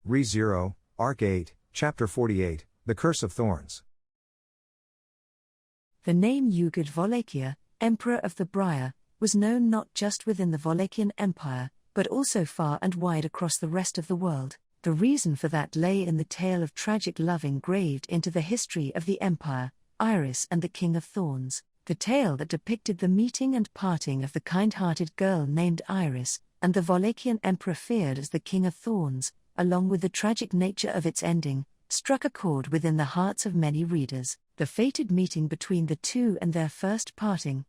Re-Zero, Arc 8, Chapter 48, The Curse of Thorns. The name Ugod Wallachia, Emperor of the Briar, was known not just within the Wallachian Empire, but also far and wide across the rest of the world. The reason for that lay in the tale of tragic love engraved into the history of the empire, Iris and the King of Thorns, the tale that depicted the meeting and parting of the kind-hearted girl named Iris, and the Wallachian emperor feared as the King of Thorns, along with the tragic nature of its ending, struck a chord within the hearts of many readers, the fated meeting between the two and their first parting.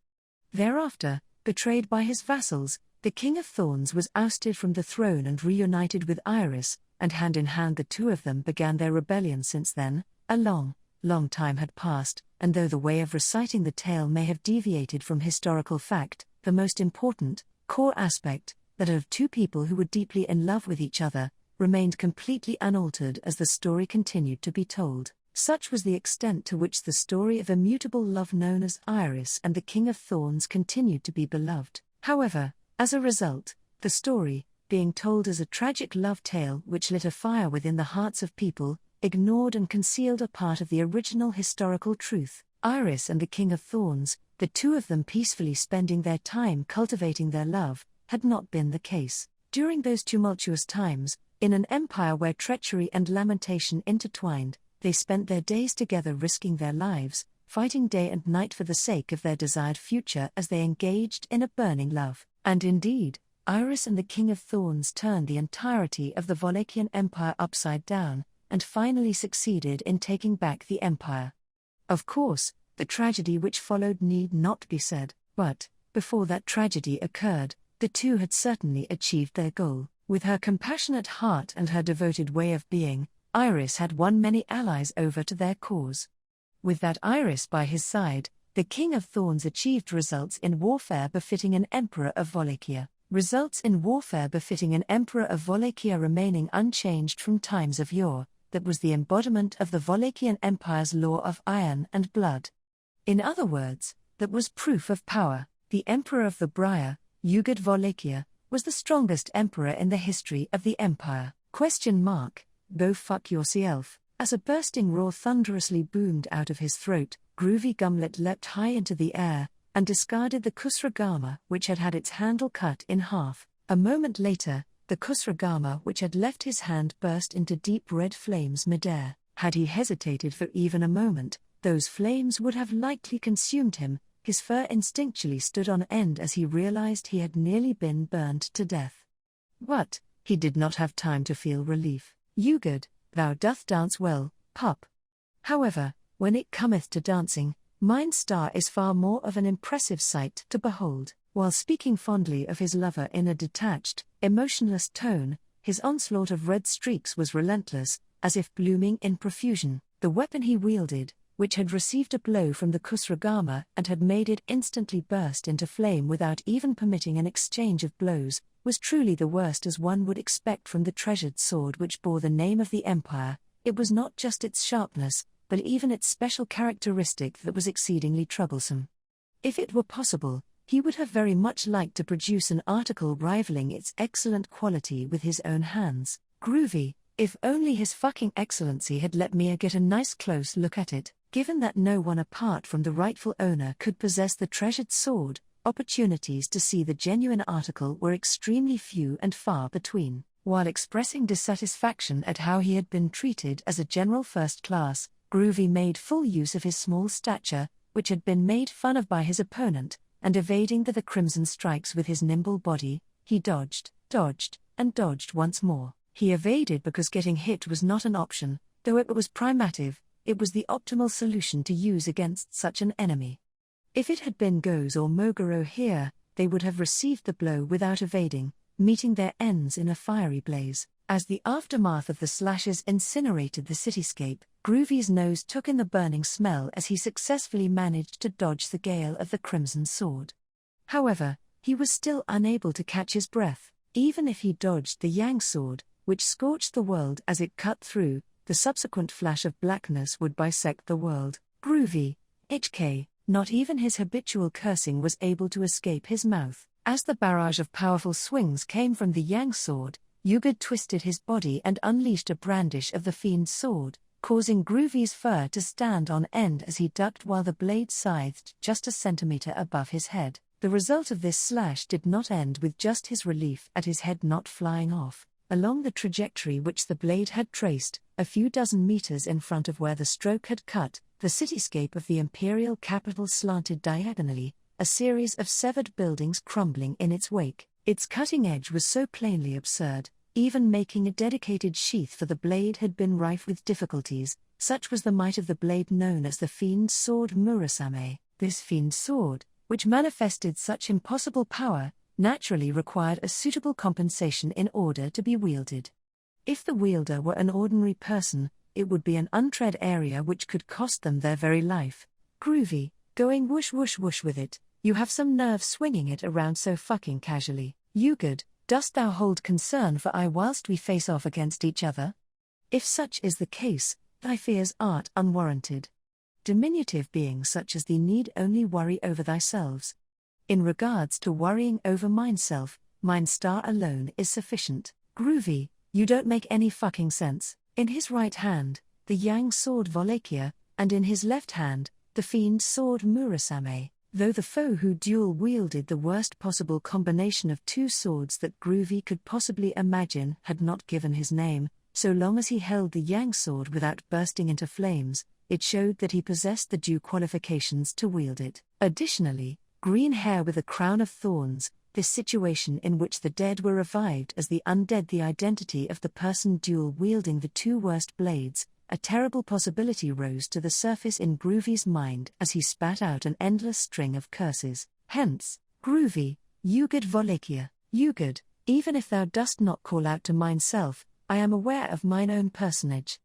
Thereafter, betrayed by his vassals, the King of Thorns was ousted from the throne and reunited with Iris, and hand in hand the two of them began their rebellion. Since then, a long time had passed, and though the way of reciting the tale may have deviated from historical fact, the most important, core aspect, that of two people who were deeply in love with each other, remained completely unaltered as the story continued to be told. Such was the extent to which the story of immutable love known as Iris and the King of Thorns continued to be beloved. However, as a result, the story, being told as a tragic love tale which lit a fire within the hearts of people, ignored and concealed a part of the original historical truth. Iris and the King of Thorns, the two of them peacefully spending their time cultivating their love, had not been the case. During those tumultuous times, in an empire where treachery and lamentation intertwined, they spent their days together risking their lives, fighting day and night for the sake of their desired future as they engaged in a burning love. And indeed, Iris and the King of Thorns turned the entirety of the Wallachian Empire upside down, and finally succeeded in taking back the empire. Of course, the tragedy which followed need not be said, but, before that tragedy occurred, the two had certainly achieved their goal. With her compassionate heart and her devoted way of being, Iris had won many allies over to their cause. With that Iris by his side, the King of Thorns achieved results in warfare befitting an emperor of Wallachia. Results in warfare befitting an emperor of Wallachia remaining unchanged from times of yore, that was the embodiment of the Wallachian Empire's law of iron and blood. In other words, that was proof of power. The Emperor of the Briar, Ugod Wallachia, was the strongest emperor in the history of the empire. Go fuck yourself. As a bursting roar thunderously boomed out of his throat, Groovy Gumlet leapt high into the air, and discarded the kusragama which had had its handle cut in half. A moment later, the kusragama which had left his hand burst into deep red flames midair. Had he hesitated for even a moment, those flames would have likely consumed him. His fur instinctually stood on end as he realized he had nearly been burned to death. But he did not have time to feel relief. Ugod, thou doth dance well, pup. However, when it cometh to dancing, mine star is far more of an impressive sight to behold. While speaking fondly of his lover in a detached, emotionless tone, his onslaught of red streaks was relentless, as if blooming in profusion. The weapon he wielded, which had received a blow from the kusragama and had made it instantly burst into flame without even permitting an exchange of blows, was truly the worst as one would expect from the treasured sword which bore the name of the empire. It was not just its sharpness, but even its special characteristic that was exceedingly troublesome. If it were possible, he would have very much liked to produce an article rivaling its excellent quality with his own hands. Groovy, if only His fucking Excellency had let me get a nice close look at it. Given that no one apart from the rightful owner could possess the treasured sword, opportunities to see the genuine article were extremely few and far between. While expressing dissatisfaction at how he had been treated as a general first class, Groovy made full use of his small stature, which had been made fun of by his opponent, and evading the crimson strikes with his nimble body, he dodged, and dodged once more. He evaded because getting hit was not an option, though it was primative. It was the optimal solution to use against such an enemy. If it had been Goz or Moguro here, they would have received the blow without evading, meeting their ends in a fiery blaze. As the aftermath of the slashes incinerated the cityscape, Groovy's nose took in the burning smell as he successfully managed to dodge the gale of the crimson sword. However, he was still unable to catch his breath. Even if he dodged the yang sword, which scorched the world as it cut through, the subsequent flash of blackness would bisect the world. Groovy, HK, not even his habitual cursing was able to escape his mouth. As the barrage of powerful swings came from the yang sword, Yugad twisted his body and unleashed a brandish of the fiend's sword, causing Groovy's fur to stand on end as he ducked while the blade scythed just a centimeter above his head. The result of this slash did not end with just his relief at his head not flying off. Along the trajectory which the blade had traced, a few dozen meters in front of where the stroke had cut, the cityscape of the imperial capital slanted diagonally, a series of severed buildings crumbling in its wake. Its cutting edge was so plainly absurd, even making a dedicated sheath for the blade had been rife with difficulties. Such was the might of the blade known as the fiend's sword Murasame. This fiend's sword, which manifested such impossible power, naturally required a suitable compensation in order to be wielded. If the wielder were an ordinary person, it would be an untread area which could cost them their very life. Groovy, going whoosh whoosh whoosh with it, you have some nerve swinging it around so fucking casually. Yugad, dost thou hold concern for I whilst we face off against each other? If such is the case, thy fears art unwarranted. Diminutive beings such as thee need only worry over thyselves. In regards to worrying over mineself, mine star alone is sufficient. Groovy, you don't make any fucking sense. In his right hand, the Yang sword Volakia, and in his left hand, the fiend's sword Murasame. Though the foe who dual-wielded the worst possible combination of two swords that Groovy could possibly imagine had not given his name, so long as he held the Yang sword without bursting into flames, it showed that he possessed the due qualifications to wield it. Additionally, green hair with a crown of thorns, this situation in which the dead were revived as the undead, the identity of the person dual-wielding the two worst blades. A terrible possibility rose to the surface in Groovy's mind as he spat out an endless string of curses. Hence, Groovy, Yugad Volakia, Yugad, even if thou dost not call out to mineself, I am aware of mine own personage.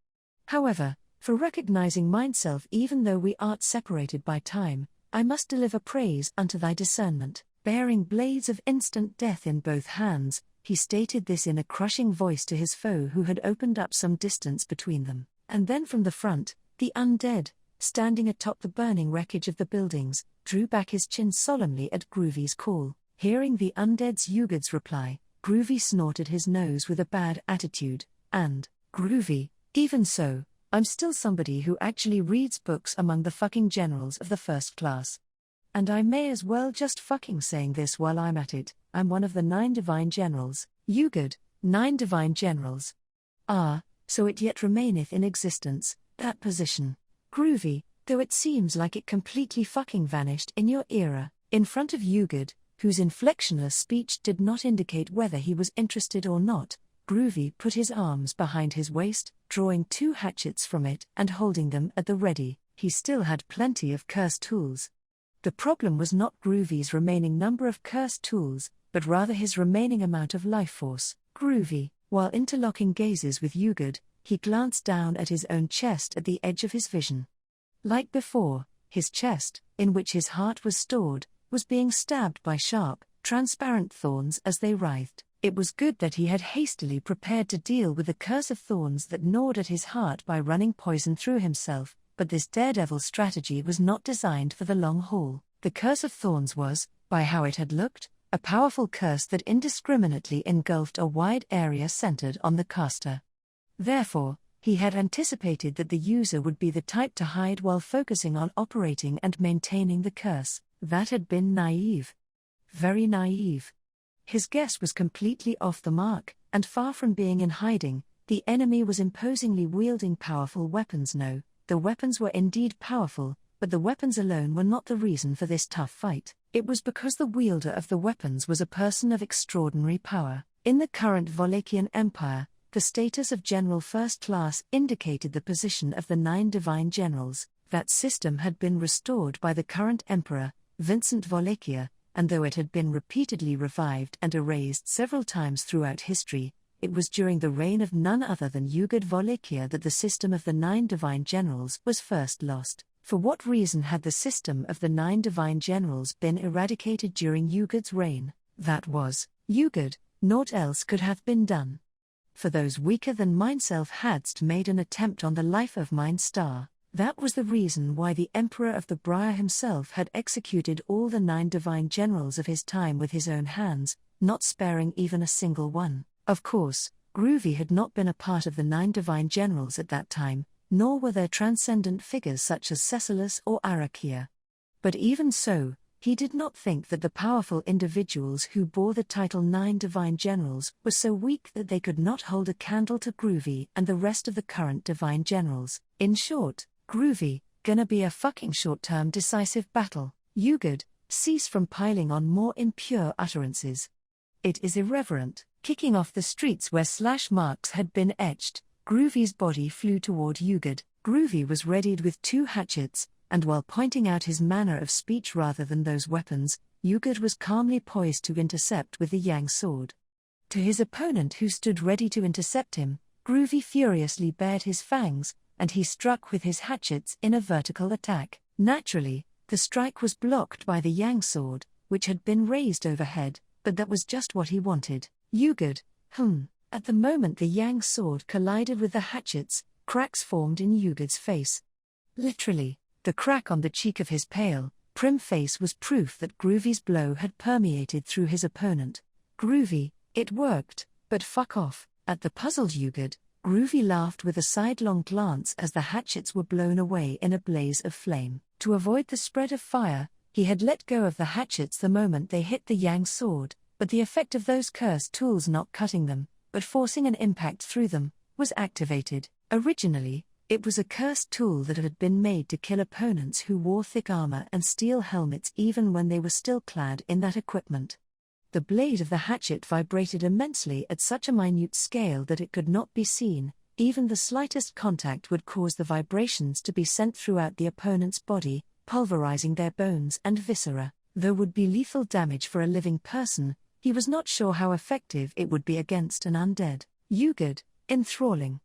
However, for recognizing mineself even though we art separated by time, I must deliver praise unto thy discernment. Bearing blades of instant death in both hands, he stated this in a crushing voice to his foe who had opened up some distance between them. And then from the front, the undead, standing atop the burning wreckage of the buildings, drew back his chin solemnly at Groovy's call. Hearing the undead's Yugad's reply, Groovy snorted his nose with a bad attitude, and, Groovy, even so, I'm still somebody who actually reads books among the fucking generals of the first class. And I may as well just fucking saying this while I'm at it, I'm one of the 9 divine generals. Yugad, 9 divine generals. Ah, so it yet remaineth in existence, that position. Groovy, though it seems like it completely fucking vanished in your era. In front of Yugad, whose inflectionless speech did not indicate whether he was interested or not, Groovy put his arms behind his waist, drawing 2 hatchets from it and holding them at the ready. He still had plenty of cursed tools. The problem was not Groovy's remaining number of cursed tools, but rather his remaining amount of life force. Groovy, while interlocking gazes with Yugad, he glanced down at his own chest at the edge of his vision. Like before, his chest, in which his heart was stored, was being stabbed by sharp, transparent thorns as they writhed. It was good that he had hastily prepared to deal with the curse of thorns that gnawed at his heart by running poison through himself, but this daredevil strategy was not designed for the long haul. The curse of thorns was, by how it had looked, a powerful curse that indiscriminately engulfed a wide area centered on the caster. Therefore, he had anticipated that the user would be the type to hide while focusing on operating and maintaining the curse. That had been naive. Very naive. His guess was completely off the mark, and far from being in hiding, the enemy was imposingly wielding powerful weapons. No, the weapons were indeed powerful, but the weapons alone were not the reason for this tough fight. It was because the wielder of the weapons was a person of extraordinary power. In the current Volakian Empire, the status of General First Class indicated the position of the 9 divine generals. That system had been restored by the current emperor, Vincent Volakia, and though it had been repeatedly revived and erased several times throughout history, it was during the reign of none other than Yugad Volakia that the system of the 9 divine generals was first lost. For what reason had the system of the 9 divine generals been eradicated during Yugad's reign? That was, Yugad, naught else could have been done. For those weaker than mineself hadst made an attempt on the life of mine star. That was the reason why the Emperor of the Briar himself had executed all the 9 divine generals of his time with his own hands, not sparing even a single one. Of course, Groovy had not been a part of the 9 divine generals at that time, nor were there transcendent figures such as Cecilus or Arakia. But even so, he did not think that the powerful individuals who bore the title 9 divine generals were so weak that they could not hold a candle to Groovy and the rest of the current divine generals. In short, Groovy, gonna be a fucking short-term decisive battle. You good, cease from piling on more impure utterances. It is irreverent. Kicking off the streets where slash marks had been etched, Groovy's body flew toward Ugod. Groovy was readied with 2 hatchets, and while pointing out his manner of speech rather than those weapons, Ugod was calmly poised to intercept with the Yang sword. To his opponent who stood ready to intercept him, Groovy furiously bared his fangs, and he struck with his hatchets in a vertical attack. Naturally, the strike was blocked by the Yang sword, which had been raised overhead, but that was just what he wanted. Ugod, At the moment the Yang sword collided with the hatchets, cracks formed in Ugod's face. Literally, the crack on the cheek of his pale, prim face was proof that Groovy's blow had permeated through his opponent. Groovy, it worked, but fuck off. At the puzzled Ugod, Groovy laughed with a sidelong glance as the hatchets were blown away in a blaze of flame. To avoid the spread of fire, he had let go of the hatchets the moment they hit the Yang sword, but the effect of those cursed tools not cutting them, but forcing an impact through them, was activated. Originally, it was a cursed tool that had been made to kill opponents who wore thick armor and steel helmets even when they were still clad in that equipment. The blade of the hatchet vibrated immensely at such a minute scale that it could not be seen. Even the slightest contact would cause the vibrations to be sent throughout the opponent's body, pulverizing their bones and viscera. Though would be lethal damage for a living person, he was not sure how effective it would be against an undead. Ugod, enthralling.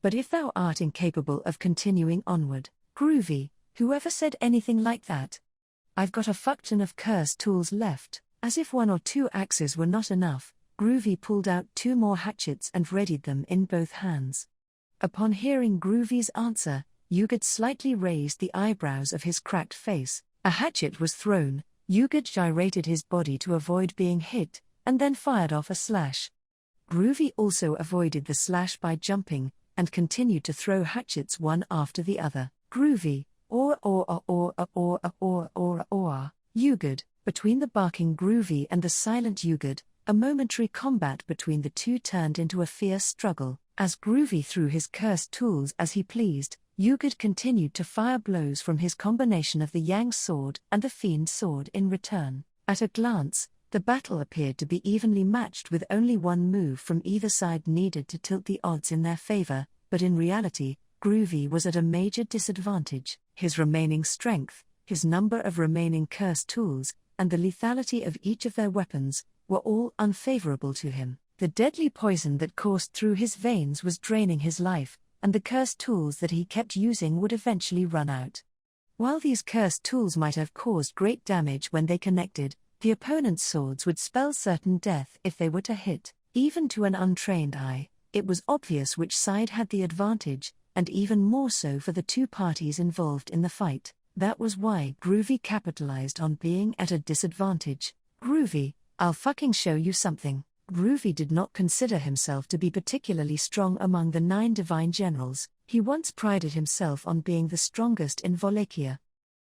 But if thou art incapable of continuing onward, Groovy, whoever said anything like that? I've got a fuckton of cursed tools left. As if 1 or 2 axes were not enough, Groovy pulled out 2 more hatchets and readied them in both hands. Upon hearing Groovy's answer, Ugod slightly raised the eyebrows of his cracked face. A hatchet was thrown. Ugod gyrated his body to avoid being hit, and then fired off a slash. Groovy also avoided the slash by jumping, and continued to throw hatchets one after the other. Groovy, Ugod. Between the barking Groovy and the silent Ugod, a momentary combat between the two turned into a fierce struggle. As Groovy threw his cursed tools as he pleased, Ugod continued to fire blows from his combination of the Yang sword and the Fiend sword in return. At a glance, the battle appeared to be evenly matched with only 1 move from either side needed to tilt the odds in their favor, but in reality, Groovy was at a major disadvantage. His remaining strength, his number of remaining cursed tools, and the lethality of each of their weapons, were all unfavorable to him. The deadly poison that coursed through his veins was draining his life, and the cursed tools that he kept using would eventually run out. While these cursed tools might have caused great damage when they connected, the opponent's swords would spell certain death if they were to hit. Even to an untrained eye, it was obvious which side had the advantage, and even more so for the 2 parties involved in the fight. That was why Groovy capitalized on being at a disadvantage. Groovy, I'll fucking show you something. Groovy did not consider himself to be particularly strong among the 9 divine generals. He once prided himself on being the strongest in Wallachia.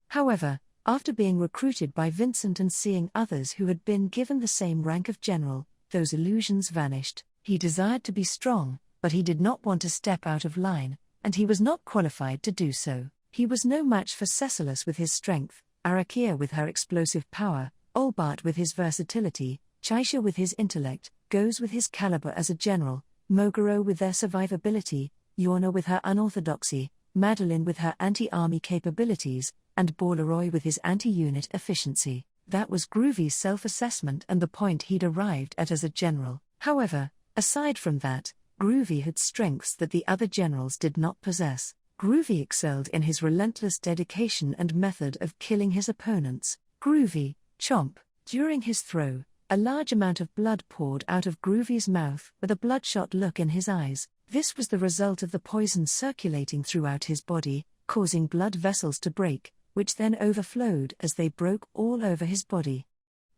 However, after being recruited by Vincent and seeing others who had been given the same rank of general, those illusions vanished. He desired to be strong, but he did not want to step out of line, and he was not qualified to do so. He was no match for Cecilus with his strength, Arakia with her explosive power, Olbart with his versatility, Chaisha with his intellect, Goes with his caliber as a general, Moguro with their survivability, Yorna with her unorthodoxy, Madeline with her anti-army capabilities, and Borleroy with his anti-unit efficiency. That was Groovy's self-assessment and the point he'd arrived at as a general. However, aside from that, Groovy had strengths that the other generals did not possess. Groovy excelled in his relentless dedication and method of killing his opponents. Groovy, chomp. During his throw, a large amount of blood poured out of Groovy's mouth with a bloodshot look in his eyes. This was the result of the poison circulating throughout his body, causing blood vessels to break, which then overflowed as they broke all over his body.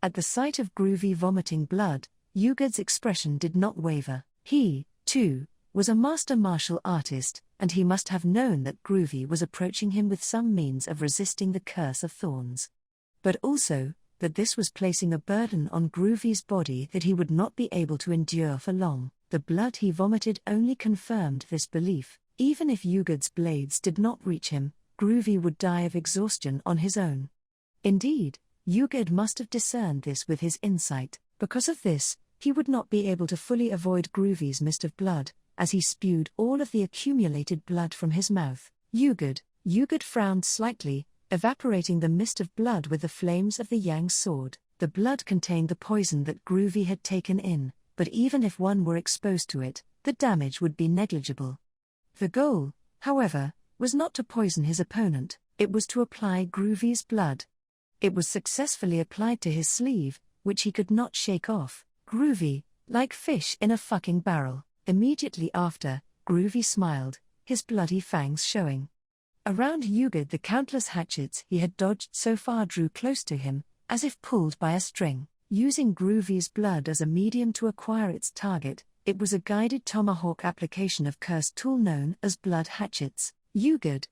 At the sight of Groovy vomiting blood, Yugur's expression did not waver. He, too, was a master martial artist, and he must have known that Groovy was approaching him with some means of resisting the curse of Thorns. But also, that this was placing a burden on Groovy's body that he would not be able to endure for long. The blood he vomited only confirmed this belief. Even if Yugur's blades did not reach him, Groovy would die of exhaustion on his own. Indeed, Yugur must have discerned this with his insight. Because of this, he would not be able to fully avoid Groovy's mist of blood, as he spewed all of the accumulated blood from his mouth. Yugur frowned slightly, evaporating the mist of blood with the flames of the Yang sword. The blood contained the poison that Groovy had taken in, but even if one were exposed to it, the damage would be negligible. The goal, however, was not to poison his opponent, it was to apply Groovy's blood. It was successfully applied to his sleeve, which he could not shake off. Groovy, like fish in a fucking barrel. Immediately after, Groovy smiled, his bloody fangs showing. Around Yugur the countless hatchets he had dodged so far drew close to him, as if pulled by a string. Using Groovy's blood as a medium to acquire its target, it was a guided tomahawk application of cursed tool known as blood hatchets. Yugur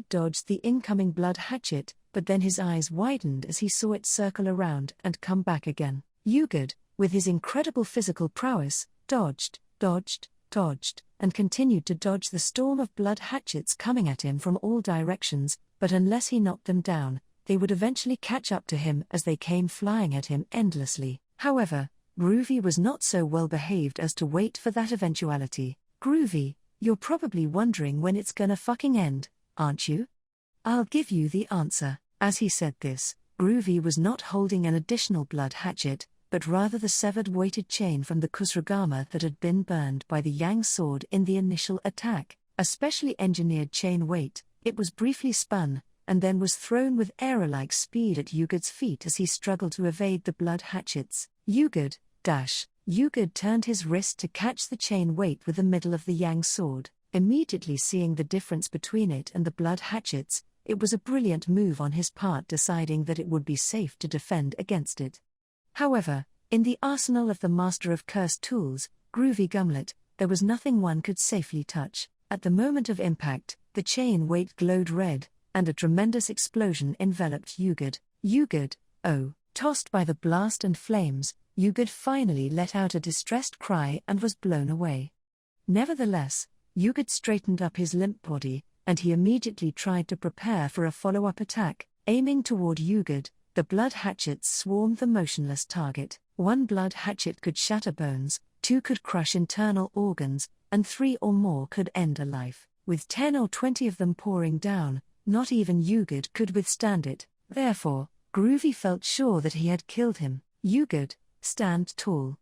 dodged the incoming blood hatchet, but then his eyes widened as he saw it circle around and come back again. Yugur, with his incredible physical prowess, dodged, and continued to dodge the storm of blood hatchets coming at him from all directions, but unless he knocked them down, they would eventually catch up to him as they came flying at him endlessly. However, Groovy was not so well behaved as to wait for that eventuality. Groovy, you're probably wondering when it's gonna fucking end, aren't you? I'll give you the answer. As he said this, Groovy was not holding an additional blood hatchet, but rather the severed weighted chain from the Kusragama that had been burned by the Yang sword in the initial attack. A specially engineered chain weight, it was briefly spun, and then was thrown with arrow-like speed at Yugur's feet as he struggled to evade the blood hatchets. Yugur turned his wrist to catch the chain weight with the middle of the Yang sword. Immediately seeing the difference between it and the blood hatchets, it was a brilliant move on his part, deciding that it would be safe to defend against it. However, in the arsenal of the master of cursed tools, Groovy Gumlet, there was nothing one could safely touch. At the moment of impact, the chain weight glowed red, and a tremendous explosion enveloped Yugur. Tossed by the blast and flames, Yugur finally let out a distressed cry and was blown away. Nevertheless, Yugur straightened up his limp body, and he immediately tried to prepare for a follow-up attack. Aiming toward Yugur, the blood hatchets swarmed the motionless target. 1 blood hatchet could shatter bones, 2 could crush internal organs, and 3 or more could end a life. With 10 or 20 of them pouring down, not even Yugur could withstand it. Therefore, Groovy felt sure that he had killed him. Yugur, stand tall.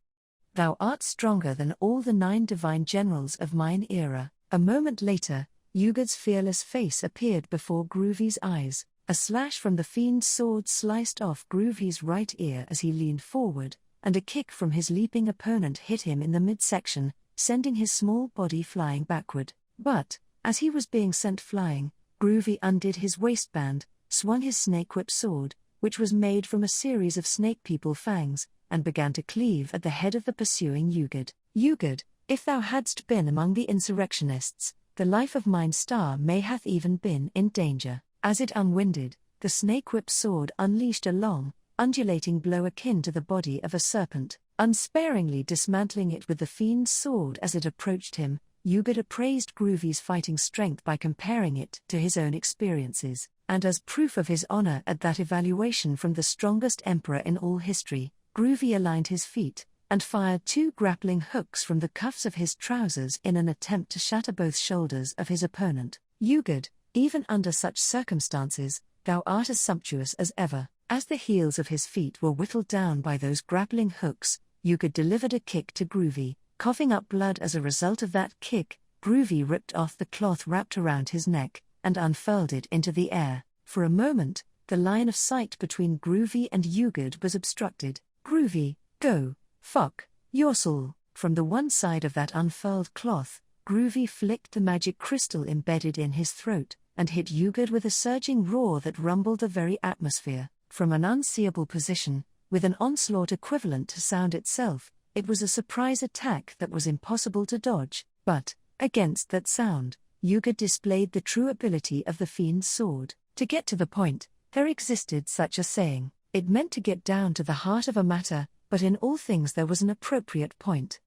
Thou art stronger than all the 9 divine generals of mine era. A moment later, Yugur's fearless face appeared before Groovy's eyes. A slash from the fiend's sword sliced off Groovy's right ear as he leaned forward, and a kick from his leaping opponent hit him in the midsection, sending his small body flying backward. But, as he was being sent flying, Groovy undid his waistband, swung his snake whip sword, which was made from a series of snake people fangs, and began to cleave at the head of the pursuing Yugur. Yugur, if thou hadst been among the insurrectionists, the life of mine star may hath even been in danger. As it unwinded, the snake whip sword unleashed a long, undulating blow akin to the body of a serpent, unsparingly dismantling it with the fiend's sword as it approached him. Yugur appraised Groovy's fighting strength by comparing it to his own experiences, and as proof of his honor at that evaluation from the strongest emperor in all history, Groovy aligned his feet, and fired 2 grappling hooks from the cuffs of his trousers in an attempt to shatter both shoulders of his opponent. Yugur, even under such circumstances, thou art as sumptuous as ever. As the heels of his feet were whittled down by those grappling hooks, Yugur delivered a kick to Groovy. Coughing up blood as a result of that kick, Groovy ripped off the cloth wrapped around his neck, and unfurled it into the air. For a moment, the line of sight between Groovy and Yugur was obstructed. Groovy, go, fuck, yourself. From the one side of that unfurled cloth, Groovy flicked the magic crystal embedded in his throat, and hit Yugur with a surging roar that rumbled the very atmosphere. From an unseeable position, With an onslaught equivalent to sound itself, it was a surprise attack that was impossible to dodge, but, against that sound, Yuga displayed the true ability of the fiend's sword. To get to the point, there existed such a saying. It meant to get down to the heart of a matter, but in all things there was an appropriate point.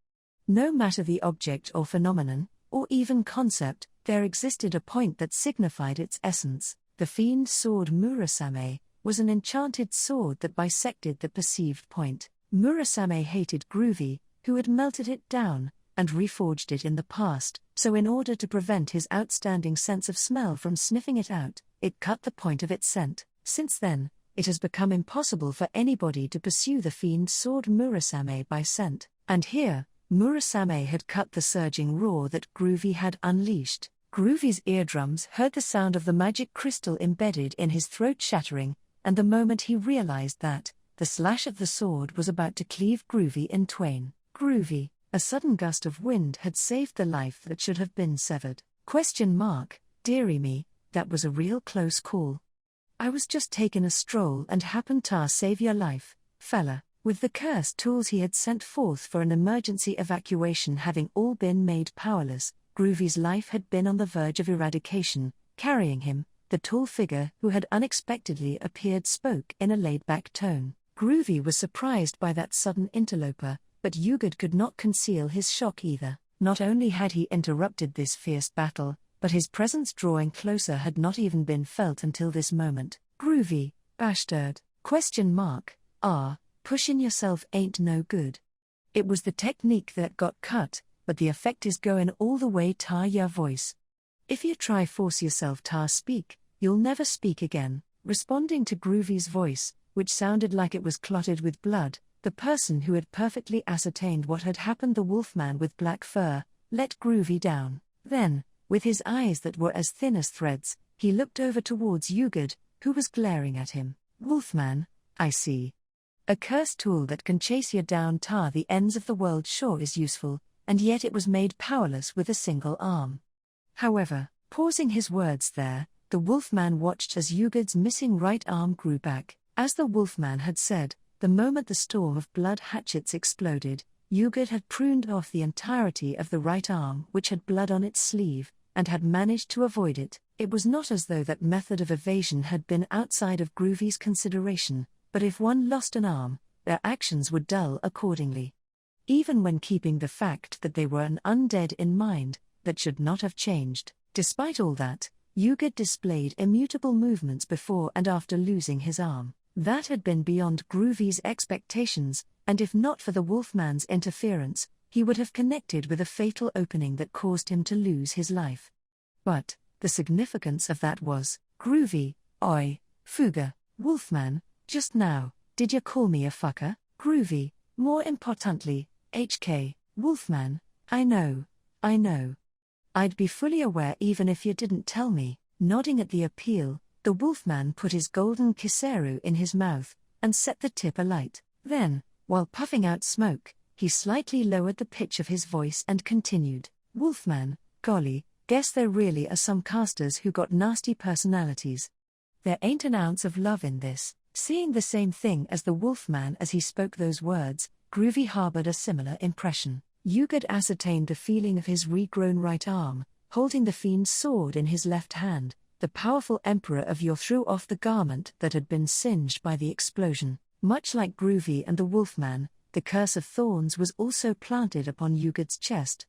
No matter the object or phenomenon, or even concept, there existed a point that signified its essence. The fiend's sword Murasame was an enchanted sword that bisected the perceived point. Murasame hated Groovy, who had melted it down, and reforged it in the past, so in order to prevent his outstanding sense of smell from sniffing it out, it cut the point of its scent. Since then, it has become impossible for anybody to pursue the fiend's sword Murasame by scent. And here, Murasame had cut the surging roar that Groovy had unleashed. Groovy's eardrums heard the sound of the magic crystal embedded in his throat shattering, and the moment he realized that, the slash of the sword was about to cleave Groovy in twain. Groovy, a sudden gust of wind had saved the life that should have been severed. Dearie me, that was a real close call. I was just taking a stroll and happened to save your life, fella. With the cursed tools he had sent forth for an emergency evacuation having all been made powerless, Groovy's life had been on the verge of eradication. Carrying him, the tall figure who had unexpectedly appeared spoke in a laid-back tone. Groovy was surprised by that sudden interloper, but Yugad could not conceal his shock either. Not only had he interrupted this fierce battle, but his presence drawing closer had not even been felt until this moment. Groovy, bastard, ? Pushin' yourself ain't no good. It was the technique that got cut, but the effect is goin' all the way ta your voice. If you try force yourself ta speak, you'll never speak again. Responding to Groovy's voice, which sounded like it was clotted with blood, the person who had perfectly ascertained what had happened, the wolfman with black fur, let Groovy down. Then, with his eyes that were as thin as threads, he looked over towards Yugad, who was glaring at him. Wolfman, I see. A cursed tool that can chase you down ta the ends of the world sure is useful, and yet it was made powerless with a single arm. However, pausing his words there, the wolfman watched as Yugad's missing right arm grew back. As the wolfman had said, the moment the storm of blood hatchets exploded, Yugad had pruned off the entirety of the right arm which had blood on its sleeve, and had managed to avoid it. It was not as though that method of evasion had been outside of Groovy's consideration, but if one lost an arm, their actions would dull accordingly. Even when keeping the fact that they were an undead in mind, that should not have changed. Despite all that, Yugad displayed immutable movements before and after losing his arm. That had been beyond Groovy's expectations, and if not for the wolfman's interference, he would have connected with a fatal opening that caused him to lose his life. But, the significance of that was, Groovy, oi, Fuga, wolfman, just now, did you call me a fucker? Groovy, more importantly, HK, wolfman, I know. I'd be fully aware even if you didn't tell me. Nodding at the appeal, the wolfman put his golden kiseru in his mouth, and set the tip alight. Then, while puffing out smoke, he slightly lowered the pitch of his voice and continued, Wolfman, golly, guess there really are some casters who got nasty personalities. There ain't an ounce of love in this. Seeing the same thing as the wolfman as he spoke those words, Groovy harbored a similar impression. Yugad ascertained the feeling of his regrown right arm, holding the fiend's sword in his left hand. The powerful emperor of Yor threw off the garment that had been singed by the explosion. Much like Groovy and the wolfman, the curse of Thorns was also planted upon Yugad's chest,